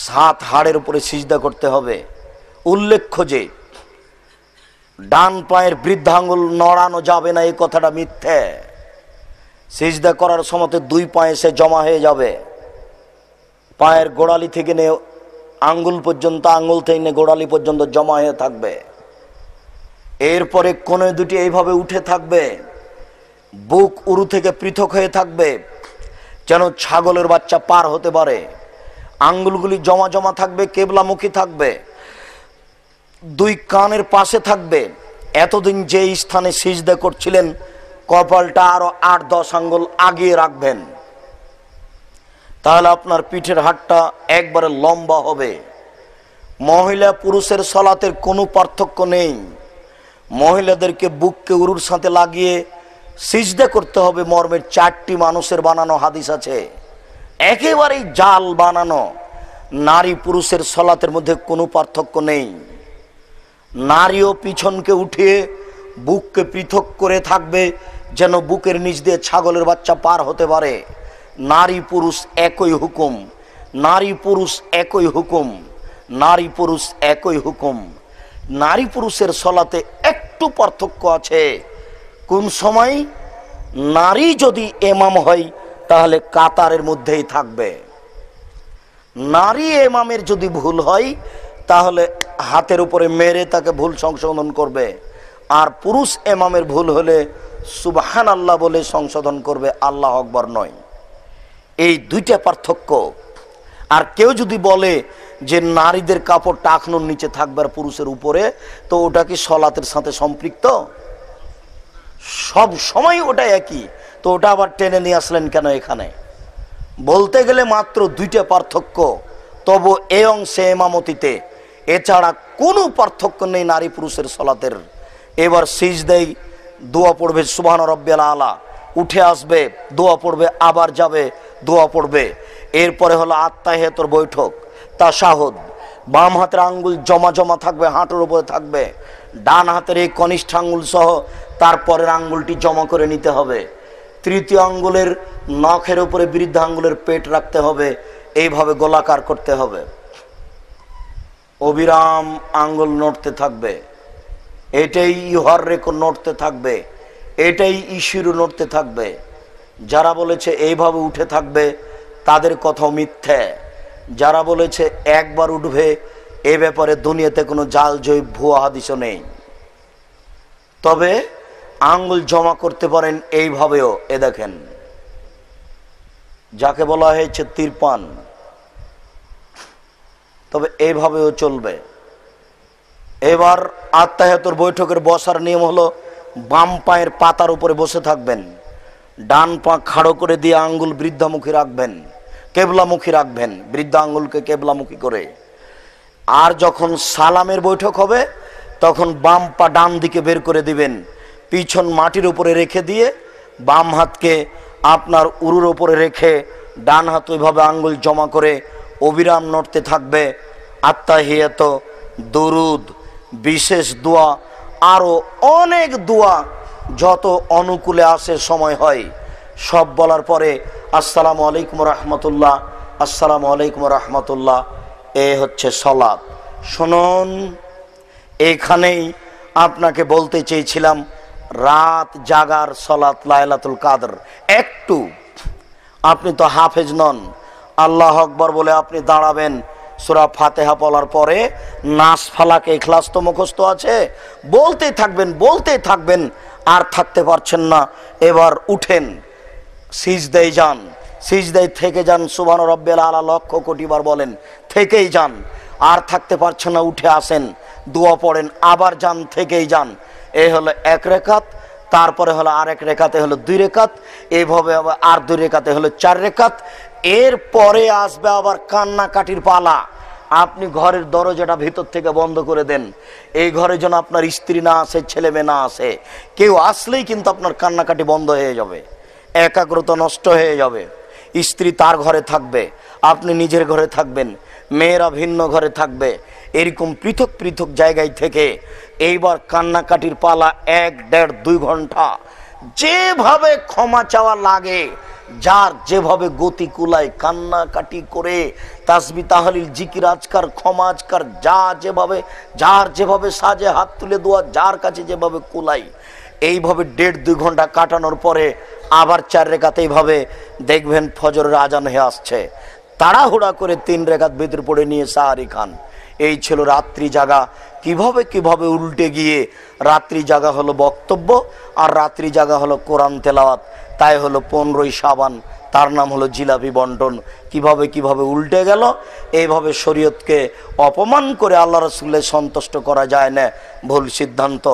7 হাড়ের উপরে সিজদা করতে হবে। উল্লেখ্য যে ডান পায়ের বৃদ্ধা আঙ্গুল নড়ানো যাবে না, এই কথাটা মিথ্যে। সিজদা করার সময় 2 পায়ে সে জমা হয়ে যাবে। পায়ের গোড়ালি থেকে নিয়ে আঙ্গুল পর্যন্ত, আঙ্গুল থেকে নিয়ে গোড়ালি পর্যন্ত জমা হয়ে থাকবে। এরপরে কোণে দুটি এইভাবে উঠে থাকবে। বুক উরু থেকে পৃথক হয়ে থাকবে যেন ছাগলের বাচ্চা পার হতে পারে। আঙ্গুলগুলি জমা জমা থাকবে, কেবলামুখী থাকবে। 2 কানের পাশে থাকবে। এতদিন যে স্থানে সিজদা করছিলেন কপালটা আরো 8-10 আঙ্গুল আগিয়ে রাখবেন, তাহলে আপনার পিঠের হাড়টা একবারে লম্বা হবে। মহিলা পুরুষের সালাতের কোনো পার্থক্য নেই। মহিলাদেরকে বুককে উরুর সাথে লাগিয়ে সিজদা করতে হবে মর্মের 4টি মানুষের বানানো হাদিস আছে, একেবারেই জাল বানানো। নারী পুরুষের সালাতের মধ্যে কোনো পার্থক্য নেই। নারীও পিছনকে উঠিয়ে বুককে পৃথক করে থাকবে যেন বুকের নিচ দিয়ে ছাগলের বাচ্চা পার হতে পারে। নারী পুরুষ একই হুকুম, নারী পুরুষ একই হুকুম, নারী পুরুষ একই হুকুম। নারী পুরুষের সালাতে একটু পার্থক্য আছে। কোন সময়? নারী যদি ইমাম হয় তাহলে কাতারের মধ্যেই থাকবে। নারী ইমামের যদি ভুল হয় তাহলে হাতের উপরে মেরে তাকে ভুল সংশোধন করবে। আর পুরুষ ইমামের ভুল হলে সুবহানাল্লাহ বলে সংশোধন করবে, আল্লাহু আকবার নয়। এই 2টা পার্থক্য। আর কেউ যদি বলে যে নারীদের কাপড় টাকনুর নিচে থাকবে আর পুরুষের উপরে, তো ওটা কি সালাতের সাথে সম্পৃক্ত? সব সময় ওটা একই, তো ওটা আবার টেনে নিয়ে আসলেন কেন এখানে? বলতে গেলে মাত্র 2টা পার্থক্য, তবু এই অংশে ইমামতিতে। এছাড়া কোনো পার্থক্য নেই নারী পুরুষের সালাতের। এবার সিজদায় দোয়া পড়বে সুবহান রাব্বিয়াল আলা, উঠে আসবে দোয়া পড়বে, আবার যাবে দোয়া পড়বে। এরপরে হলো আত্তাহিয়াতুর বৈঠক, তাশাহুদ। বাম হাতের আঙ্গুল জমা জমা থাকবে, হাঁটুর উপরে থাকবে। ডান হাতের এই কনিষ্ঠ আঙ্গুল সহ তারপরের আঙ্গুলটি জমা করে নিতে হবে। তৃতীয় আঙ্গুলের নখের উপরে বৃদ্ধা আঙ্গুলের পেট রাখতে হবে, এইভাবে গোলাকার করতে হবে। অবিরাম আঙ্গুল নড়তে থাকবে, এটাই ইহর রেকর্ড নড়তে থাকবে, এটাই ইশিরু নড়তে থাকবে। যারা বলেছে এইভাবে উঠে থাকবে তাদের কথাও মিথ্যে। যারা বলেছে একবার উঠবে, এ ব্যাপারে দুনিয়াতে কোনো জাল জয়ী ভুয়া হাদিসও নেই। তবে আঙ্গুল জমা করতে পারেন এইভাবেও। এ দেখেন, যাকে বলা হয়েছে তিরপান, তবে এইভাবেও চলবে। এবার আত্তাহিয়াতুর বৈঠকের বসার নিয়ম হলো বাম পায়ের পাতার উপরে বসে থাকবেন, ডান পা খাড়ো করে দিয়ে আঙ্গুল বৃদ্ধামুখী রাখবেন, কেবলামুখী রাখবেন, বৃদ্ধা আঙ্গুলকে কেবলামুখী করে। আর যখন সালামের বৈঠক হবে তখন বাম পা ডান দিকে বের করে দিবেন, পিছন মাটির উপরে রেখে দিয়ে বাম হাতকে আপনার উরুর উপরে রেখে ডান হাত ওইভাবে আঙ্গুল জমা করে অবিরাম নড়তে থাকবে। আত্তাহিয়াত, দরুদ, বিশেষ দোয়া, আরও অনেক দোয়া যত অনুকূলে আসে সময় হয় সব বলার পরে আসসালামু আলাইকুম রহমতুল্লাহ, আসসালামু আলাইকুম রহমতুল্লাহ, এ হচ্ছে সলাত। শুনুন, এখানেই আপনাকে বলতে চেয়েছিলাম রাত জাগার সলাত লাইলাতুল কাদর। একটু আপনি তো হাফেজ নন, আল্লাহ আকবার বলে আপনি দাঁড়াবেন, সূরা ফাতিহা বলার পরে নাস ফালাক ইখলাস তো মুখস্থ আছে, বলতেই থাকবেন বলতেই থাকবেন, আর থাকতে পারছেন না, এবার উঠেন, সিজদায় যান, সিজদায় থেকে যান, সুবহান রাব্বিয়াল আলা লক্ষ কোটিবার বলেন, থেকেই যান। আর থাকতে পারছেন না, উঠে আসেন, দোয়া পড়েন, আবার যান, থেকেই যান। এই হলো এক রেখাত, তারপরে হলো আরেক রেখাতে হলো 2 রেখাত, এইভাবে আবার আর 2 রেখাতে হলো 4 রেখাত। এর পরে আসবে আবার কান্নাকাটির পালা। আপনি ঘরের দরজাটা ভিতর থেকে বন্ধ করে দেন, এই ঘরে যেন আপনার স্ত্রী না আসে, ছেলে মেয়ে না আসে, কেউ আসলেই কিন্তু আপনার কান্নাকাটি বন্ধ হয়ে যাবে, একাগ্রতা নষ্ট হয়ে যাবে। স্ত্রী তার ঘরে থাকবে, আপনি নিজের ঘরে থাকবেন, মেয়েরা ভিন্ন ঘরে থাকবে, এরকম পৃথক পৃথক জায়গায় থেকে এইবার কান্নাকাটির পালা। 1, 1.5, 2 ঘন্টা যেভাবে ক্ষমা চাওয়া লাগে, যার যেভাবে গতি কুলায়, কান্নাকাটি করে তাসবিহ তাহলিল জিকির আজকার ক্ষমা আজকার, যার যেভাবে সাজে হাত তুলে দোয়া, যার কাছে যেভাবে কুলাই, এইভাবে 1.5-2 ঘন্টা কাটানোর পরে আবার 4 রেখাত এইভাবে দেখবেন ফজরের আজান হয়ে আসছে, তাড়াহুড়া করে 3 রেখাত ভিতর পড়ে নিয়ে সাহারি খান। এই ছিল রাত্রি জাগা। কিভাবে কিভাবে উল্টে গিয়ে রাত্রি জাগা হলো বক্তব্য, আর রাত্রি জাগা হলো কোরআন তেলাওয়াত। তাই হলো 15ই শাবান, তার নাম হলো জিলাপি বন্টন। কিভাবে কিভাবে উল্টে গেল। এইভাবে শরীয়তকে অপমান করে আল্লাহ রাসূলকে সন্তুষ্ট করা যায় না, ভুল সিদ্ধান্ত।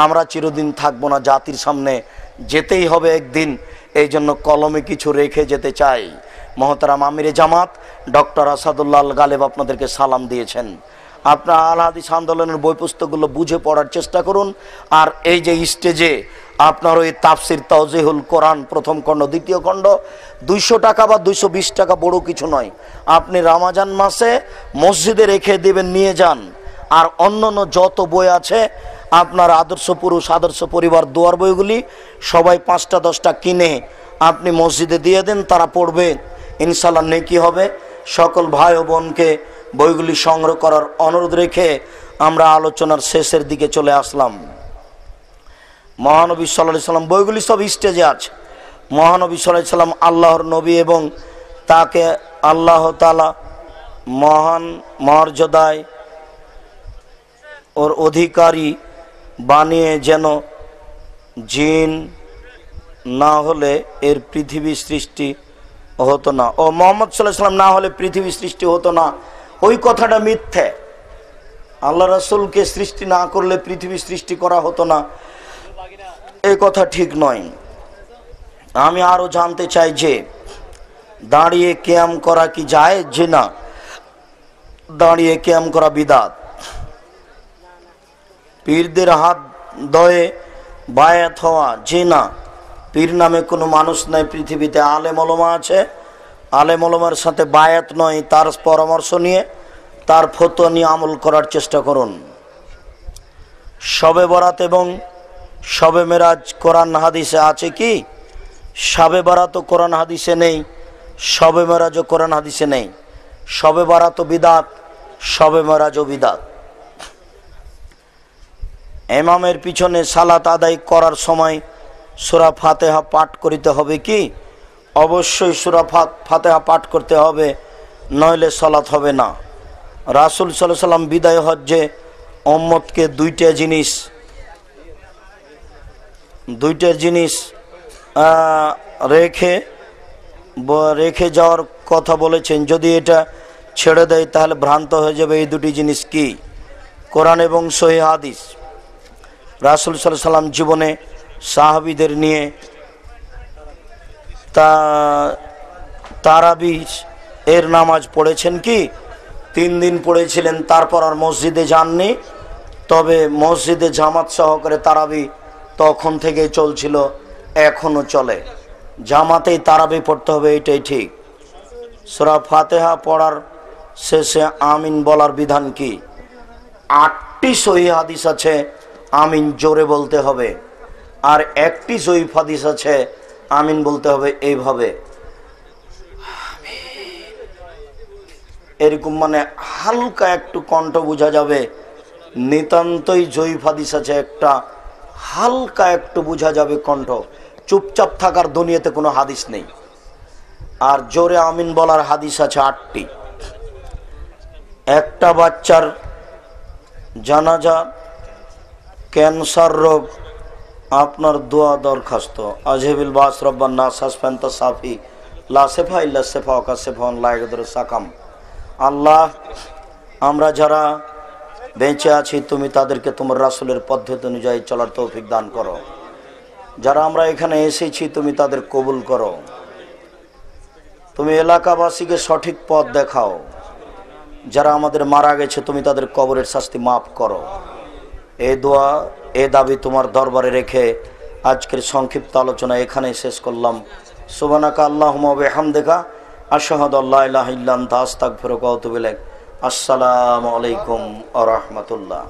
আমরা চিরদিন থাকবো না, জাতির সামনে যেতেই হবে একদিন, এই জন্য কলমে কিছু রেখে যেতে চাই। মহতারাম আমিরে জামাত ডক্টর আসাদুল্লাহ আল গালেব আপনাদেরকে সালাম দিয়েছেন। আপনার আল হাদিস আন্দোলনের বই পুস্তকগুলো বুঝে পড়ার চেষ্টা করুন। আর এই যে স্টেজে আপনার ওই তাফসির তাওজিহুল কোরআন প্রথম খণ্ড, দ্বিতীয় খণ্ড 200 টাকা বা 220 টাকা, বড় কিছু নয়। আপনি রমজান মাসে মসজিদে রেখে দেবেন, নিয়ে যান। আর অন্যান্য যত বই আছে আপনার আদর্শ পুরুষ, আদর্শ পরিবার, দোয়ার বইগুলি সবাই 5টা 10টা কিনে আপনি মসজিদে দিয়ে দেন, তারা পড়বে, ইনশাল্লাহ নেকি হবে। সকল ভাই ও বোনকে বইগুলি সংগ্রহ করার অনুরোধ রেখে আমরা আলোচনার শেষের দিকে চলে আসলাম। মহানবী সাল্লাল্লাহু আলাইহি সাল্লাম, বইগুলি সব স্টেজে আছে। মহানবী সাল্লাল্লাহু আলাইহি সাল্লাম আল্লাহর নবী এবং তাকে আল্লাহ তাআলা মহান মর্যাদায় ওর অধিকারী বানিয়ে, যেন জিন না হলে এর পৃথিবী সৃষ্টি হতো না, ও মুহাম্মদ সাল্লাল্লাহু আলাইহি সাল্লাম না হলে পৃথিবী সৃষ্টি হতো না। ওই কথাটা মিথ্যে। আল্লাহ রাসূলকে সৃষ্টি না করলে পৃথিবী সৃষ্টি করা হতো না, এই কথা ঠিক নয়। আমি আরো জানতে চাই যে দাঁড়িয়ে কিয়াম করা কি যায়, যে না, দাঁড়িয়ে কিয়াম করা বিদআত। পীরদের হাত ধরে বায়াত হওয়া, যে না, পীর নামে কোনো মানুষ নাই পৃথিবীতে, আলেম ওলামা আছে, আলেম ওলামার সাথে বায়াত নয়, তার পরামর্শ নিয়ে, তার ফতোয়া নিয়ে আমল করার চেষ্টা করুন। শবে বরাত এবং শবে মেরাজ কোরআন হাদিসে আছে কি? শবে বরাতও কোরআন হাদিসে নেই, শবে মেরাজও কোরআন হাদিসে নেই। শবে বরাতও বিদআত, শবে মেরাজও বিদআত। ইমামের পিছনে সালাত আদায় করার সময় সূরা ফাতিহা পাঠ করিতে হবে কি? অবশ্যই সূরা ফাতিহা পাঠ করতে হবে, নইলে সালাত হবে না। রাসূল সাল্লাল্লাহু আলাইহি সাল্লাম বিদায় হজ্জে উম্মতকে দুইটা জিনিস রেখে যাওয়ার কথা বলেছেন। যদি এটা ছেড়ে দেয় তাহলে ভ্রান্ত হয়ে যাবে। এই দুটি জিনিস কি? কোরআন এবং সহিহ হাদিস। রাসূল সাল্লাল্লাহু আলাইহি সাল্লাম জীবনে সাহাবীদের নিয়ে তারাবিহ এর নামাজ পড়েছেন কি? 3 দিন পড়েছিলেন, তারপর আর মসজিদে যাননি। তবে মসজিদে জামাত সহকারে তারাবি তখন থেকেই চলছিল, এখনো চলে। জামাতেই তারাবি পড়তে হবে, এটাই ঠিক। সূরা ফাতিহা পড়ার শেষে আমিন বলার বিধান কি? 8টি সহিহ হাদিস আছে আমিন জোরে বলতে হবে, আর 1টি জয়ীফ হাদিস আছে আমিন বলতে হবে এইভাবে, এরকম, মানে হালকা একটু কণ্ঠ বোঝা যাবে। নিতান্তই জয়ীফ হাদিস আছে একটা, হালকা একটু বোঝা যাবে কণ্ঠ। চুপচাপ থাকার দুনিয়াতে কোনো হাদিস নেই। আর জোরে আমিন বলার হাদিস আছে 8টি। একটা বাচ্চার জানাজা, ক্যান্সার রোগ, আপনার দোয়া দরখাস্ত। আজহেবিল বাস রব্বান নাস হাসফান্তা সাফি লা সেফা ইল্লা সেফা ওয়া কাসেফান লা ইয়াদুর সাকাম। আল্লাহ, আমরা যারা বেঁচে আছি তুমি তাদেরকে তোমার রাসূলের পদ্ধতি অনুযায়ী চলার তৌফিক দান করো। যারা আমরা এখানে এসেছি তুমি তাদের কবুল করো। তুমি এলাকাবাসীকে সঠিক পথ দেখাও। যারা আমাদের মারা গেছে তুমি তাদের কবরের শাস্তি মাফ করো। এই দোয়া, এ দাবি তোমার দরবারে রেখে আজকের সংক্ষিপ্ত আলোচনা এখানেই শেষ করলাম। সুবহানাকা আল্লাহুম্মা ওয়া বিহামদিকা আশহাদু আল্লা ইলাহা ইল্লা আনতা আস্তাগফিরুকা ওয়া আতুবু ইলাইক। আসসালামু আলাইকুম ওয়া রাহমাতুল্লাহ।